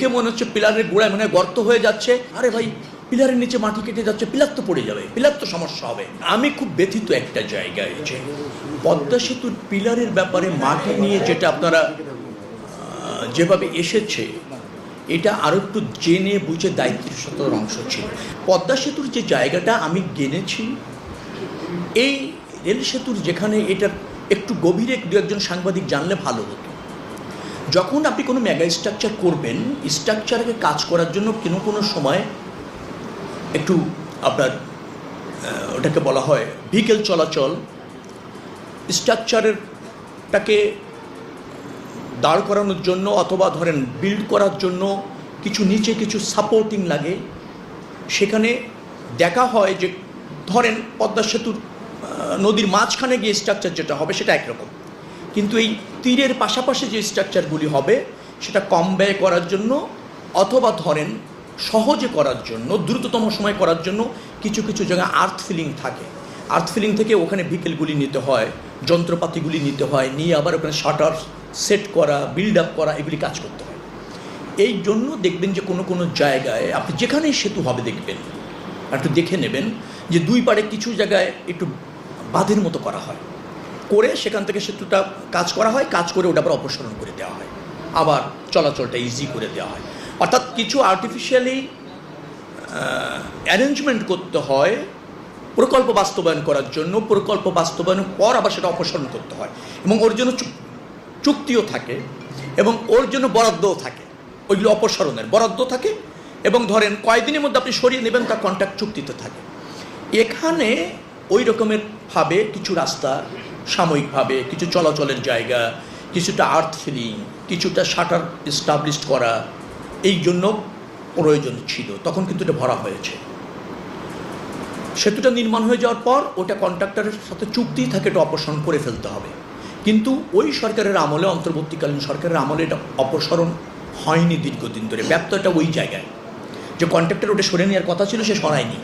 কে মনে হচ্ছে পিলারের গোড়ায় মনে হয় গর্ত হয়ে যাচ্ছে। আরে ভাই, পিলারের নিচে মাটি কেটে যাচ্ছে, পিলার তো পড়ে যাবে, পিলার তো সমস্যা হবে। আমি খুব ব্যথিত একটা জায়গায় যে পদ্মা সেতুর পিলারের ব্যাপারে মাটি নিয়ে যেটা আপনারা যেভাবে এসেছে, এটা আরও একটু জেনে বুঝে দায়িত্বের অংশ ছিল। পদ্মা সেতুর যে জায়গাটা আমি জেনেছি, এই রেল সেতুর যেখানে এটা একটু গভীরে দু একজন সাংবাদিক জানলে ভালো হতো। যখন আপনি কোনো মেগা স্ট্রাকচার করবেন, স্ট্রাকচারকে কাজ করার জন্য কোনো সময় একটু আপনার ওটাকে বলা হয় ভেহিকেল চলাচল, স্ট্রাকচারেরটাকে দাঁড় করানোর জন্য অথবা ধরেন বিল্ড করার জন্য কিছু নিচে কিছু সাপোর্টিং লাগে। সেখানে দেখা হয় যে ধরেন পদ্মা সেতুর নদীর মাঝখানে গিয়ে স্ট্রাকচার যেটা হবে সেটা একরকম, কিন্তু এই তীরের পাশাপাশি যে স্ট্রাকচারগুলি হবে সেটা কম ব্যয় করার জন্য অথবা ধরেন সহজে করার জন্য, দ্রুততম সময় করার জন্য কিছু কিছু জায়গায় আর্থ ফিলিং থাকে। আর্থ ফিলিং থেকে ওখানে ভিকেলগুলি নিতে হয়, যন্ত্রপাতিগুলি নিতে হয়, নিয়ে আবার ওখানে শাটার সেট করা, বিল্ড আপ করা, এগুলি কাজ করতে হয়। এই জন্য দেখবেন যে কোনো কোনো জায়গায় আপনি যেখানেই সেতু হবে দেখবেন, একটু দেখে নেবেন যে দুই পাড়ে কিছু জায়গায় একটু বাঁধের মতো করা হয়, করে সেখান থেকে সেতুটা কাজ করা হয়, কাজ করে ওটা আবার অপসারণ করে দেওয়া হয়, আবার চলাচলটা ইজি করে দেওয়া হয়। অর্থাৎ কিছু আর্টিফিশিয়ালি অ্যারেঞ্জমেন্ট করতে হয় প্রকল্প বাস্তবায়ন করার জন্য, প্রকল্প বাস্তবায়নের পর আবার সেটা অপসারণ করতে হয়, এবং ওর জন্য চুক্তিও থাকে এবং ওর জন্য বরাদ্দও থাকে। ওইগুলো অপসারণের বরাদ্দ থাকে এবং ধরেন কয়েকদিনের মধ্যে আপনি সরিয়ে নেবেন, তার কন্ট্রাক্ট চুক্তিতে থাকে। এখানে ওই রকমের ভাবে কিছু রাস্তা সাময়িকভাবে, কিছু চলাচলের জায়গা, কিছুটা আর্থ ফিলিং, কিছুটা শাটার এস্টাবলিশড করা, এই জন্য প্রয়োজন ছিল। তখন কিন্তু এটা ভরা হয়েছে। সেতুটা নির্মাণ হয়ে যাওয়ার পর ওটা কন্ট্রাক্টরের সাথে চুক্তি থাকে, এটা অপসারণ করে ফেলতে হবে। কিন্তু ওই সরকারের আমলে, অন্তর্বর্তীকালীন সরকারের আমলে এটা অপসারণ হয়নি দীর্ঘদিন ধরে। ব্যর্থতা ওই জায়গায় যে কন্ট্রাক্টর ওটা সরে নেওয়ার কথা ছিল, সে সরায়নি।